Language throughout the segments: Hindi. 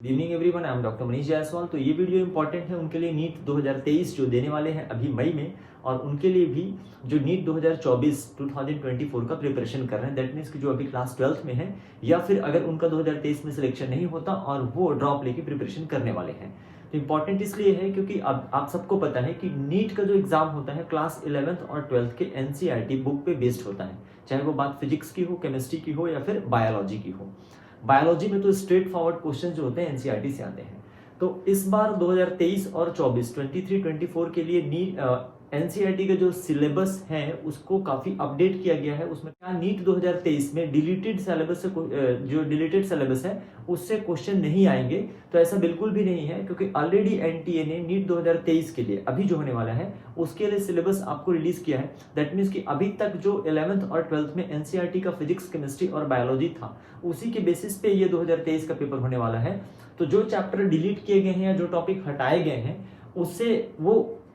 Good evening everyone, I am doctor Manish Jaiswal. तो ये वीडियो इंपॉर्टेंट है उनके लिए नीट 2023 जो देने वाले हैं अभी मई में, और उनके लिए भी जो नीट 2024 का प्रिपरेशन कर रहे हैं। दैट मीन्स कि जो अभी क्लास 12th में है, या फिर अगर उनका 2023 में सिलेक्शन नहीं होता और वो ड्रॉप लेके प्रिपरेशन करने वाले हैं। तो इंपॉर्टेंट इसलिए है क्योंकि अब आप सबको पता है कि नीट का जो एग्जाम होता है क्लास 11th और 12th के एनसीईआरटी बुक पे बेस्ड होता है, चाहे वो बात फिजिक्स की हो, केमिस्ट्री की हो या फिर बायोलॉजी की हो। बायोलॉजी में तो स्ट्रेट फॉरवर्ड क्वेश्चन जो होते हैं एनसीईआरटी से आते हैं। तो इस बार 2023 और 23 के लिए नीट एनसीईआरटी का जो सिलेबस है उसको काफी अपडेट किया गया है। उसमें क्या नीट 2023 में डिलीटेड सिलेबस से जो डिलीटेड सिलेबस है उससे क्वेश्चन नहीं आएंगे, तो ऐसा बिल्कुल भी नहीं है, क्योंकि ऑलरेडी एनटीए ने नीट 2023 के लिए अभी जो होने वाला है उसके लिए सिलेबस आपको रिलीज किया है। दैट मीन्स कि अभी तक जो 11th और 12th में एनसीईआरटी का फिजिक्स, केमिस्ट्री और बायोलॉजी था उसी के बेसिस पे ये 2023 का पेपर होने वाला है। तो जो चैप्टर डिलीट किए गए हैं या जो टॉपिक हटाए गए हैं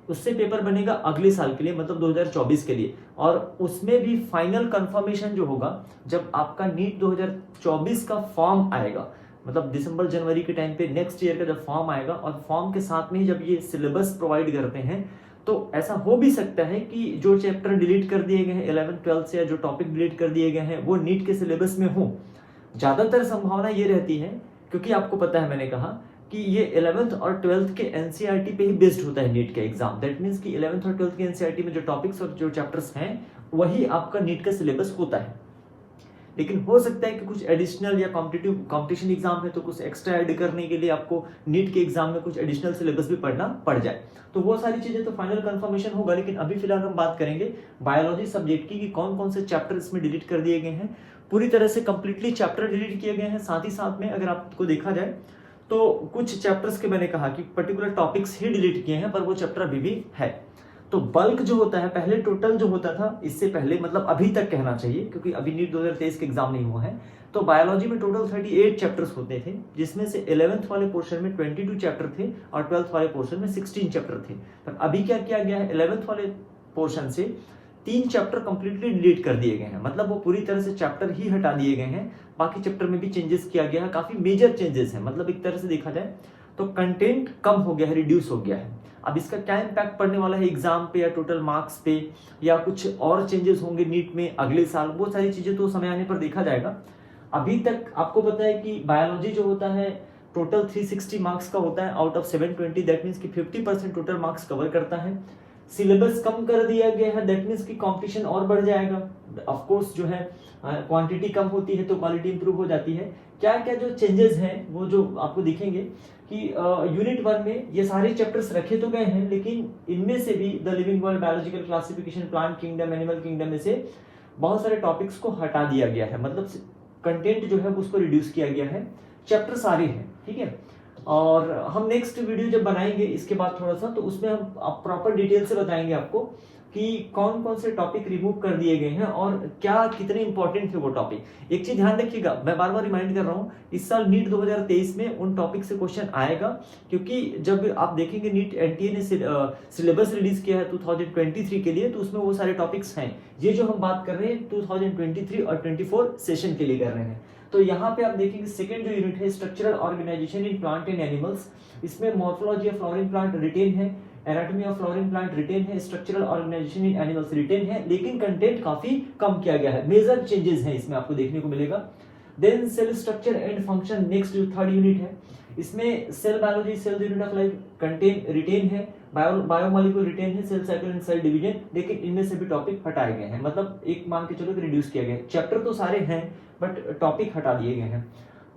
उससे पेपर बनेगा अगले साल के लिए, मतलब 2024 के लिए। और उसमें भी फाइनल कंफर्मेशन जो होगा जब आपका नीट 2024 का फॉर्म आएगा, मतलब दिसंबर जनवरी के टाइम पे नेक्स्ट ईयर का जब फॉर्म आएगा, और फॉर्म के साथ में जब ये सिलेबस प्रोवाइड करते हैं तो ऐसा हो भी सकता है कि जो चैप्टर डिलीट कर दिए गए हैं 11th-12th से, या जो टॉपिक डिलीट कर दिए गए हैं वो नीट के सिलेबस में हो। ज्यादातर संभावना ये रहती है, क्योंकि आपको पता है मैंने कहा कि ये 11th और 12th के एनसीईआरटी पे ही बेस्ड होता है नीट का एग्जाम। दैट मीन्स कि 11th और 12th के एनसीईआरटी में जो टॉपिक्स और जो चैप्टर्स हैं वही आपका नीट का सिलेबस होता है। लेकिन हो सकता है कि कुछ एडिशनल या कॉम्पिटिशन एग्जाम है तो कुछ एक्स्ट्रा ऐड करने के लिए आपको नीट के एग्जाम में कुछ एडिशनल सिलेबस भी पढ़ना पड़ जाए। तो वो सारी चीजें तो फाइनल कंफर्मेशन होगा, लेकिन अभी फिलहाल हम बात करेंगे बायोलॉजी सब्जेक्ट की कि कौन कौन से चैप्टर इसमें डिलीट कर दिए गए हैं। पूरी तरह से कंप्लीटली चैप्टर डिलीट किए गए हैं। साथ ही साथ में अगर आपको देखा जाए तो कुछ चैप्टर्स के मैंने कहा कि पर्टिकुलर टॉपिक्स ही डिलीट किए हैं, पर वो चैप्टर अभी भी है। तो बल्क जो होता है, पहले टोटल जो होता था इससे पहले, मतलब अभी तक कहना चाहिए क्योंकि अभी नीट 2023 के एग्जाम नहीं हुआ है, तो बायोलॉजी में टोटल 38 चैप्टर्स होते थे, जिसमें से 11th वाले पोर्शन में 22 चैप्टर थे और 12th वाले पोर्शन में 16 चैप्टर थे। पर अभी क्या किया गया है, 11th वाले पोर्शन से 3 चैप्टर कंप्लीटली डिलीट कर दिए गए हैं, मतलब वो पूरी तरह से चैप्टर ही हटा दिए गए हैं। बाकी चैप्टर में भी चेंजेस किया गया है, काफी मेजर चेंजेस है। मतलब एक तरह से देखा जाए तो कंटेंट कम हो गया है, रिड्यूस हो गया है। अब इसका क्या इम्पैक्ट पड़ने वाला है एग्जाम पे या टोटल मार्क्स पे, या कुछ और चेंजेस होंगे नीट में अगले साल, वो सारी चीजें तो समय आने पर देखा जाएगा। अभी तक आपको पता है कि बायोलॉजी जो होता है टोटल 360 मार्क्स का होता है आउट ऑफ 720। दैट मीन्स कि 50% टोटल मार्क्स कवर करता है। सिलेबस कम कर दिया गया है, दैट मीन्स कि कंपटीशन और बढ़ जाएगा। ऑफ कोर्स जो है क्वांटिटी कम होती है तो क्वालिटी इंप्रूव हो जाती है। क्या क्या जो चेंजेस हैं वो जो आपको दिखेंगे कि यूनिट 1 में ये सारे चैप्टर्स रखे तो गए हैं, लेकिन इनमें से भी the living world, biological classification, plant kingdom, animal kingdom में से बहुत सारे टॉपिक्स को हटा दिया गया है। मतलब कंटेंट जो है उसको रिड्यूस किया गया है, चैप्टर सारे हैं, ठीक है। और हम नेक्स्ट वीडियो जब बनाएंगे इसके बाद थोड़ा सा, तो उसमें हम प्रॉपर डिटेल से बताएंगे आपको कि कौन कौन से टॉपिक रिमूव कर दिए गए हैं और क्या कितने इंपॉर्टेंट थे वो टॉपिक। एक चीज ध्यान रखिएगा, मैं बार बार रिमाइंड कर रहा हूं, इस साल नीट 2023 में उन टॉपिक से क्वेश्चन आएगा, क्योंकि जब आप देखेंगे नीट एनटीए ने सिलेबस रिलीज किया है 2023 के लिए, तो उसमें वो सारे टॉपिक्स हैं। ये जो हम बात कर रहे हैं 2023 और 24 सेशन के लिए कर रहे हैं। तो यहाँ पे आप देखेंगे सेकंड जो यूनिट है structural organisation in plant and animals, इसमें morphology of flowering plant written है, anatomy of flowering plant written है, structural organisation in animals written है, लेकिन कंटेंट काफी कम किया गया है। मेजर चेंजेस हैं इसमें आपको देखने को मिलेगा। Then cell structure and function, next जो थर्ड यूनिट है, इसमें cell biology, cell unit of life content retain है, बायोमोलिक्यूल रिटेन है, cell cycle and cell division, लेकिन इनमें से भी टॉपिक हटाए गए हैं। मतलब एक मान के चलो कि रिड्यूस किया गया है। चैप्टर तो सारे हैं बट टॉपिक हटा दिए गए हैं।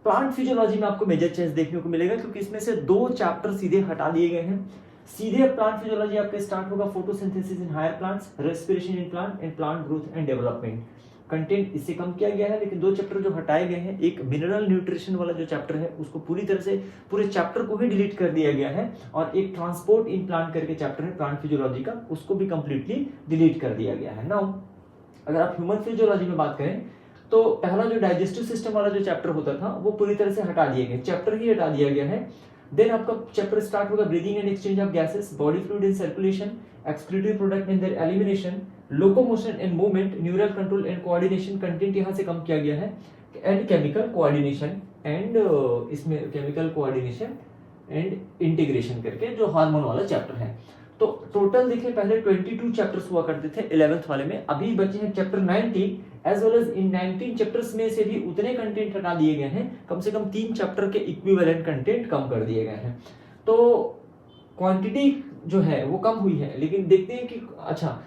प्लांट फिजियोलॉजी में आपको मेजर चेंज देखने को मिलेगा, क्योंकि इसमें से 2 चैप्टर सीधे हटा दिए गए हैं। सीधे प्लांट फिजियोलॉजी आपका स्टार्ट होगा photosynthesis in higher plants, respiration in plant and plant growth and development. Content इससे कम किया गया है, लेकिन 2 चैप्टर जो हटाए गए हैं, एक मिनरल न्यूट्रिशन वाला जो चैप्टर है उसको पूरी तरह से पूरे चैप्टर को ही डिलीट कर दिया गया है, और एक ट्रांसपोर्ट इन प्लांट करके चैप्टर है प्लांट फिजियोलॉजी का, उसको भी कंप्लीटली डिलीट कर दिया गया है। नाउ अगर आप ह्यूमन फिजियोलॉजी में बात करें तो पहला जो डाइजेस्टिव सिस्टम वाला जो चैप्टर होता था वो पूरी तरह से हटा दिया गया, चैप्टर ही हटा दिया गया है। देन आपका चैप्टर स्टार्ट होगा breathing and exchange of gases, body fluid in circulation, excretory product in their elimination, locomotion and movement, neural control and coordination, content यहां से कम किया गया है, एंड केमिकल कोऑर्डिनेशन एंड इसमें केमिकल कोऑर्डिनेशन एंड इंटीग्रेशन करके जो हार्मोन वाला चैप्टर है। तो टोटल देखिए पहले 22 चैप्टर्स हुआ करते थे 11th वाले में, अभी बचे हैं chapter 19 as well as in 19 chapters में से भी उतने कंटेंट हटा दिए गए हैं, कम से कम 3 चैप्टर के इक्विवेलेंट कंटेंट कम कर दिए गए हैं। तो क्वांटिटी जो है वो कम हुई है, लेकिन देखते हैं कि अच्छा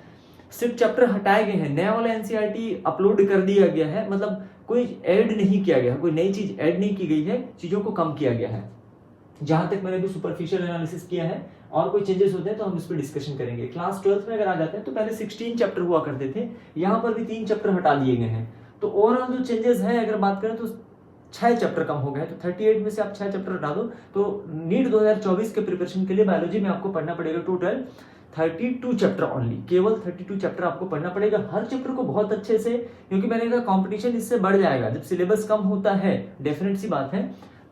सिर्फ चैप्टर हटाए गए हैं, नया वाला एनसीईआरटी अपलोड कर दिया गया है, मतलब कोई ऐड नहीं किया गया, कोई नई चीज ऐड नहीं की गई है, चीजों को कम किया गया है। जहां तक मैंने भी सुपरफिशियल एनालिसिस किया है, और कोई चेंजेस होते हैं तो हम इस पर डिस्कशन करेंगे। क्लास 12th में अगर आ जाते हैं तो पहले 16 चैप्टर हुआ करते थे, यहाँ पर भी 3 चैप्टर हटा दिए गए हैं। तो ओवरऑल जो चेंजेस हैं अगर बात करें तो 6 चैप्टर कम हो गए। तो 38 में से आप 6 चैप्टर हटा दो, तो नीट 2024 के प्रिपरेशन के लिए बायोलॉजी में आपको पढ़ना पड़ेगा टोटल 32 चैप्टर ओनली, केवल 32 चैप्टर आपको पढ़ना पड़ेगा। हर चैप्टर को बहुत अच्छे से, क्योंकि मैंने कहा कंपटीशन इससे बढ़ जाएगा जब सिलेबस कम होता है, डेफिनेट सी बात है।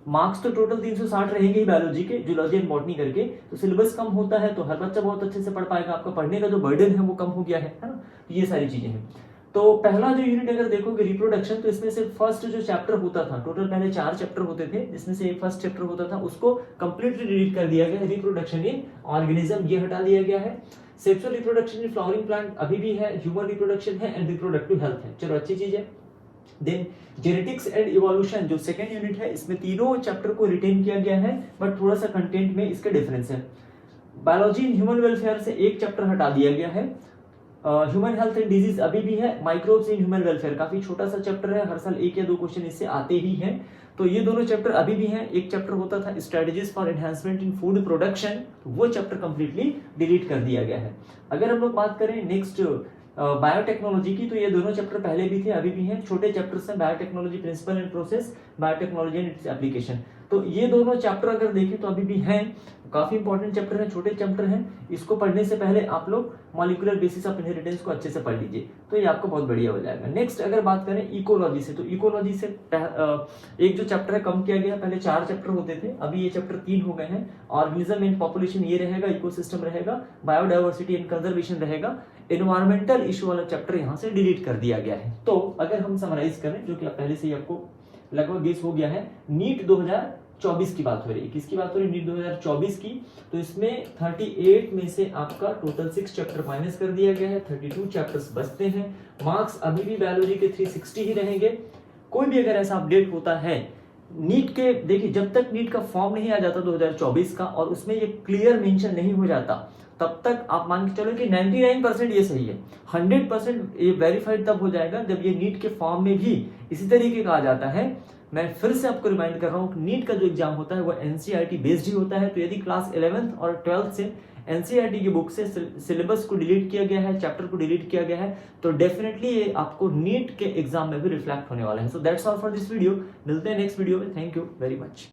मार्क्स तो टोटल 360 रहेंगे ही बायोलॉजी के, जूलॉजी एंड बॉटनी करके, तो सिलेबस कम होता है तो हर बच्चा बहुत अच्छे से पढ़ पाएगा, आपका पढ़ने का जो बर्डन है वो कम हो गया है ना। तो ये सारी चीजें हैं। तो पहला जो यूनिट अगर देखोगे रिप्रोडक्शन, तो इसमें से फर्स्ट जो चैप्टर होता था, टोटल पहले 4 चैप्टर होते थे, जिसमें से एक फर्स्ट चैप्टर होता था, उसको कंप्लीटली डिलीट कर दिया गया है। रिप्रोडक्शन इन ऑर्गेनिज्म ये हटा दिया गया है। Sexual reproduction in flowering plant अभी भी है, ह्यूमन रिप्रोडक्शन है एंड रिप्रोडक्टिव हेल्थ है, चलो अच्छी चीज है। देन जेनेटिक्स एंड इवोल्यूशन जो सेकंड यूनिट है, इसमें तीनों चैप्टर को रिटेन किया गया है, बट थोड़ा सा कंटेंट में इसके डिफरेंस है। बायोलॉजी इन ह्यूमन वेलफेयर से एक चैप्टर हटा दिया गया है। ह्यूमन हेल्थ एंड डिजीज अभी भी है। माइक्रोब्स इन ह्यूमन वेलफेयर काफी छोटा सा चैप्टर है, हर साल 1 या 2 क्वेश्चन इससे आते ही हैं, तो ये दोनों चैप्टर अभी भी हैं। एक चैप्टर होता था strategies for enhancement in food production, वो चैप्टर कंप्लीटली डिलीट कर दिया गया है। अगर हम लोग बात करें नेक्स्ट बायोटेक्नोलॉजी की, तो ये दोनों चैप्टर पहले भी थे अभी भी हैं, छोटे चैप्टर्स हैं, biotechnology principle and process, biotechnology and its application. तो ये दोनों चैप्टर अगर देखें तो अभी भी हैं, काफी इंपॉर्टेंट चैप्टर है, छोटे चैप्टर हैं। इसको पढ़ने से पहले आप लोग मॉलिक्यूलर बेसिस ऑफ इनहेरिटेंस को अच्छे से पढ़ लीजिए, तो ये आपको बहुत बढ़िया हो जाएगा। नेक्स्ट अगर बात करें इकोलॉजी से, तो इकोलॉजी से एक जो चैप्टर है कम किया गया, पहले 4 चैप्टर होते थे, अभी ये चैप्टर 3 हो गए हैं। ऑर्गेनिज्म एंड पॉपुलेशन ये रहेगा, इकोसिस्टम रहेगा, बायोडाइवर्सिटी एंड कंजर्वेशन रहेगा, एनवायरमेंटल इशू वाला चैप्टर यहाँ से डिलीट कर दिया गया है। तो अगर हम समराइज करें, जो कि पहले से ही आपको लगभग गेस हो गया है, नीट 2024 की बात हो रही है। किसकी बात हो रही है? नीट 2024 की। तो इसमें 38 में से आपका टोटल 6 चैप्टर माइनस कर दिया गया है, 32 चैप्टर्स बचते हैं। मार्क्स अभी भी बायोलॉजी के 360 ही रहेंगे। कोई भी अगर ऐसा अपडेट होता है नीट के, देखिए जब तक नीट का फॉर्म नहीं आ जाता 2024 का, और उसमें ये क्लियर मेंशन नहीं हो जाता, तब तक आप मान के चलो कि 99% ये सही है। 100% ये वेरीफाइड तब हो जाएगा जब ये नीट के फॉर्म में भी इसी तरीके का आ जाता है। मैं फिर से आपको रिमाइंड कर रहा हूँ, नीट का जो एग्जाम होता है वो एनसीईआरटी बेस्ड ही होता है। तो यदि क्लास 11th और 12th से एनसीईआरटी की बुक से सिलेबस को डिलीट किया गया है, चैप्टर को डिलीट किया गया है, तो डेफिनेटली ये आपको नीट के एग्जाम में भी रिफ्लेक्ट होने वाला है। So that's all for this video. मिलते हैं नेक्स्ट वीडियो में। Thank you very much.